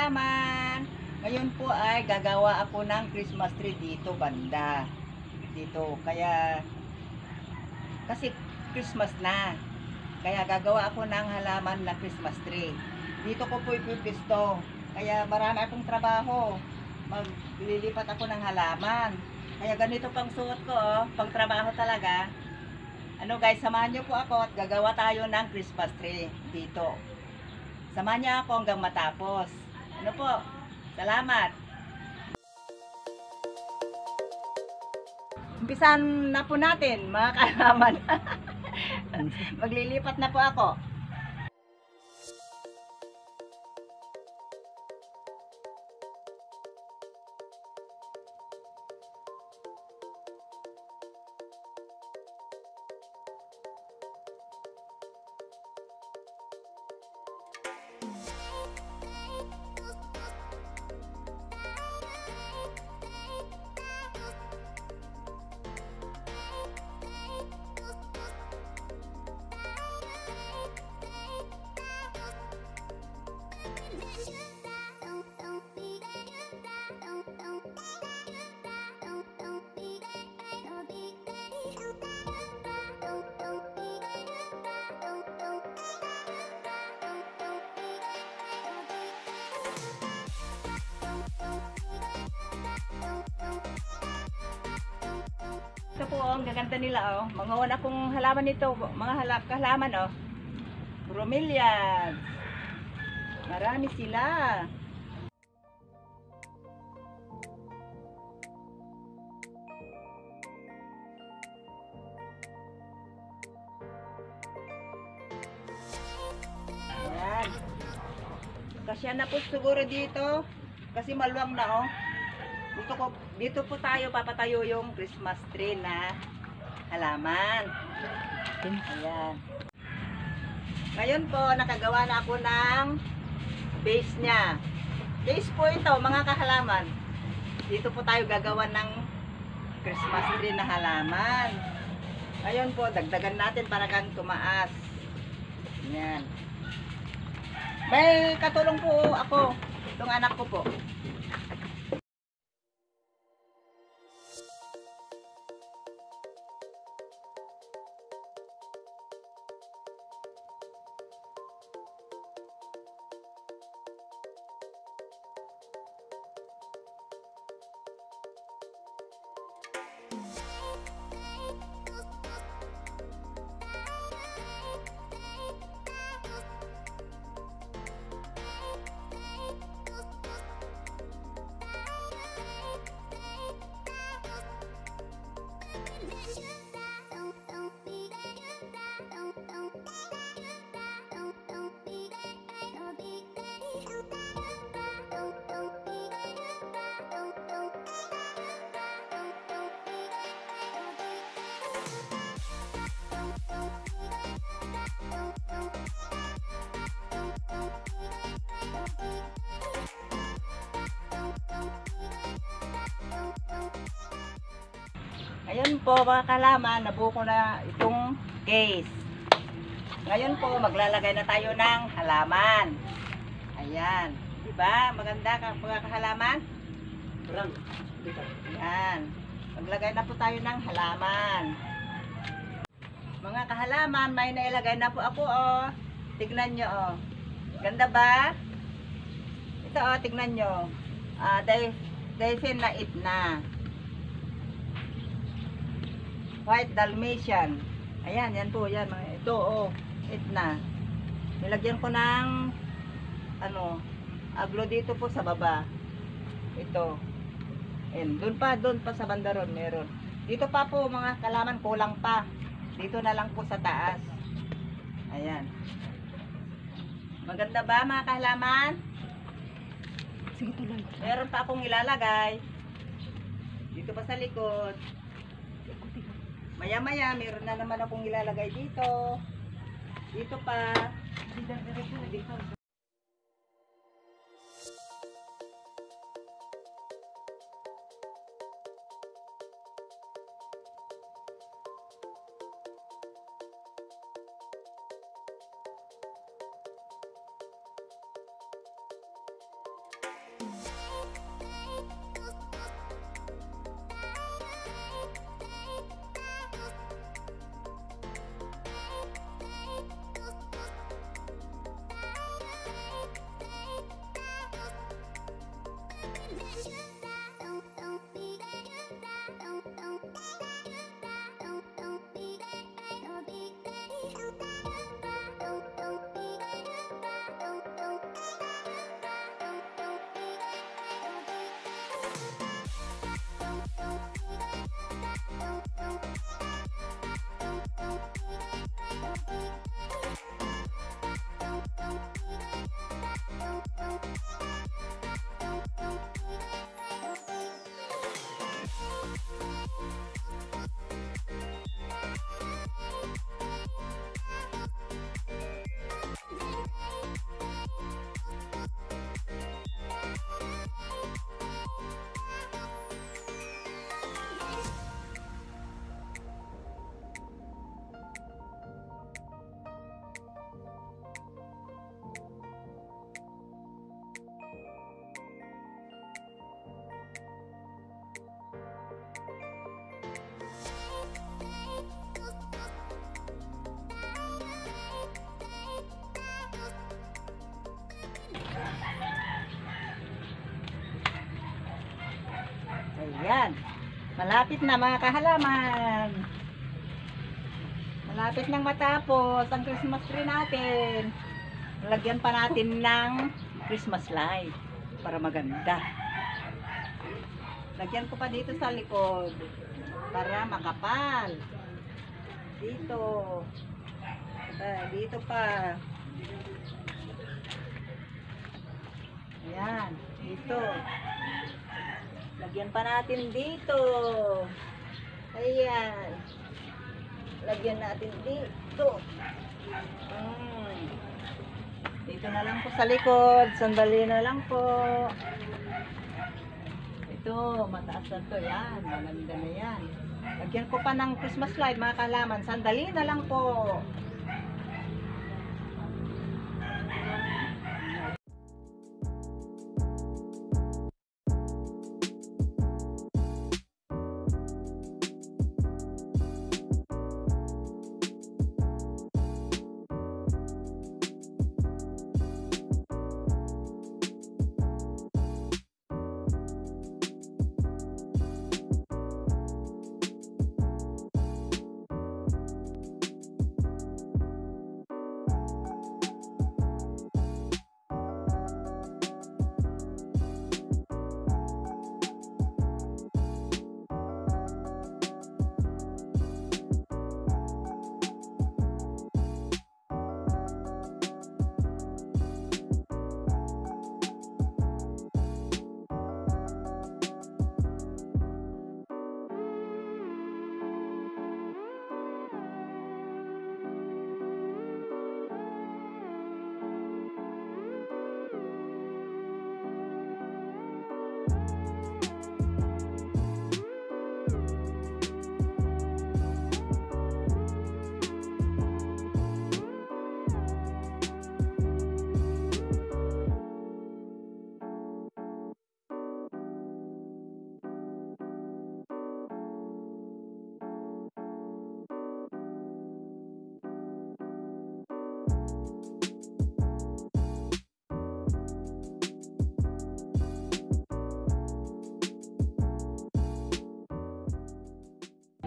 halaman. Ngayon po ay gagawa ako ng Christmas tree dito banda. Dito. Kasi Christmas na. Kaya gagawa ako ng halaman na Christmas tree. Dito ko po ipipisto. Kaya marami akong trabaho. Maglilipat ako ng halaman. Kaya ganito pang suot ko, oh. Pang trabaho talaga. Ano guys, samahan niyo po ako at gagawa tayo ng Christmas tree dito. Samahan niyo ako hanggang matapos. Ano po? Salamat. Umpisan na po natin mga kahalaman. Maglilipat na po ako. Ito po ang gaganda nila, oh. Mga wala kong halaman nito, mga halaman, oh. Bromeliads. Marami sila. Ayan. Kasya na po siguro dito. Kasi maluwang na, oh. Dito po tayo papatayo yung Christmas tree na halaman. Ayan. Ngayon po, nakagawa na ako ng base niya. Base po ito, mga kahalaman. Dito po tayo gagawa ng Christmas tree na halaman. Ngayon po, dagdagan natin para kang tumaas. Ayan. May katulong po ako. Itong anak ko po. Ngayon po mga kalaman, nabuo ko na itong case. Ngayon po maglalagay na tayo ng halaman. Ayan. Diba? Maganda mga kahalaman? Ayan. Maglagay na po tayo ng halaman. Mga kahalaman, may nailagay na po ako, oh. Tignan nyo, oh. Ganda ba? Ito, oh, tignan nyo. Dauphin na itna. White Dalmatian. Ayan, yan po, yan. Ito, oh, itna. Nilagyan ko ng, aglo dito po sa baba. Ito. And doon pa sa bandaron, meron. Dito pa po, mga kalaman, kulang pa. Dito na lang po sa taas. Ayan. Maganda ba, mga kahalaman? Sige, tuloy. Meron pa akong ilalagay. Dito pa sa likod. Maya-maya, meron na naman akong ilalagay dito. Dito pa. Dito. Ayan. Malapit na mga kahalaman. Malapit nang matapos ang Christmas tree natin. Lagyan pa natin ng Christmas light para maganda. Lagyan ko pa dito sa likod para makapal. Dito. Dito pa. Ayan. Dito. Lagyan pa natin dito. Ayan. Lagyan natin dito. Dito na lang po sa likod. Sandali na lang po. Ito, mataas na to. Yan. Maganda na yan. Lagyan ko pa ng Christmas light mga kahalaman. Sandali na lang po.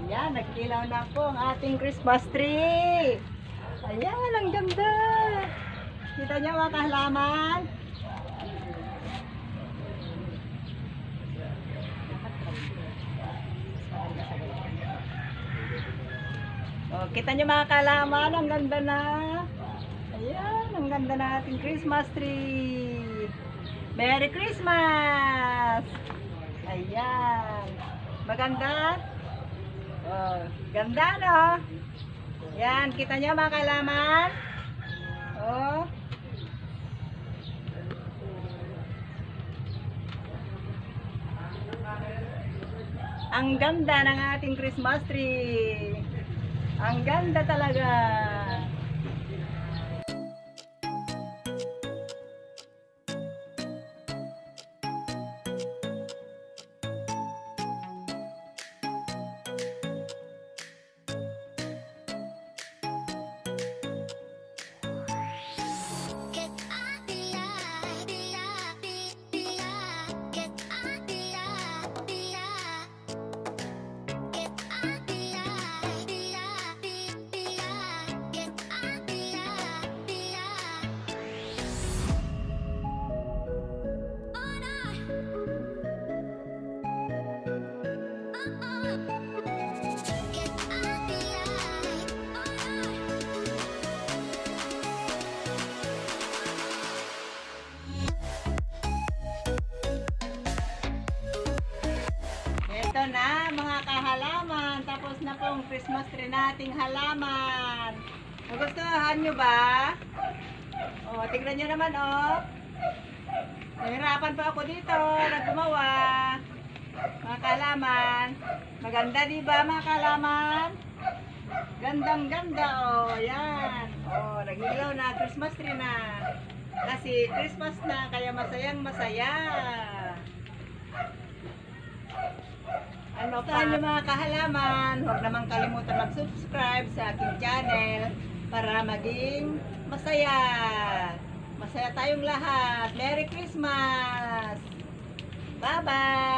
Ayan, nagkilaw na po ang ating Christmas tree. Ayan, ang ganda. Kita niyo mga kahalaman? Oh, kita niyo mga kahalaman, ang ganda na. Ayan, ang ganda na ating Christmas tree. Merry Christmas! Ayan. Maganda? Oh, ganda no? Yan, kita nyo mga kahalaman? Oh. Ang ganda ng ating Christmas tree. Ang ganda talaga. Ito na mga kahalaman, tapos na po ang Christmas tree nating halaman. Nagustuhan nyo ba? O, tignan nyo naman o. Nahirapan pa ako dito, naggumawa. Mga kahalaman, maganda diba mga kahalaman? Gandang ganda o, yan. O, nagilaw na, Christmas tree na. Kasi Christmas na, kaya masayang masaya. Ano pa yung mga kahalaman, huwag naman kalimutan mag-subscribe sa aking channel para maging masaya. Masaya tayong lahat. Merry Christmas! Bye-bye!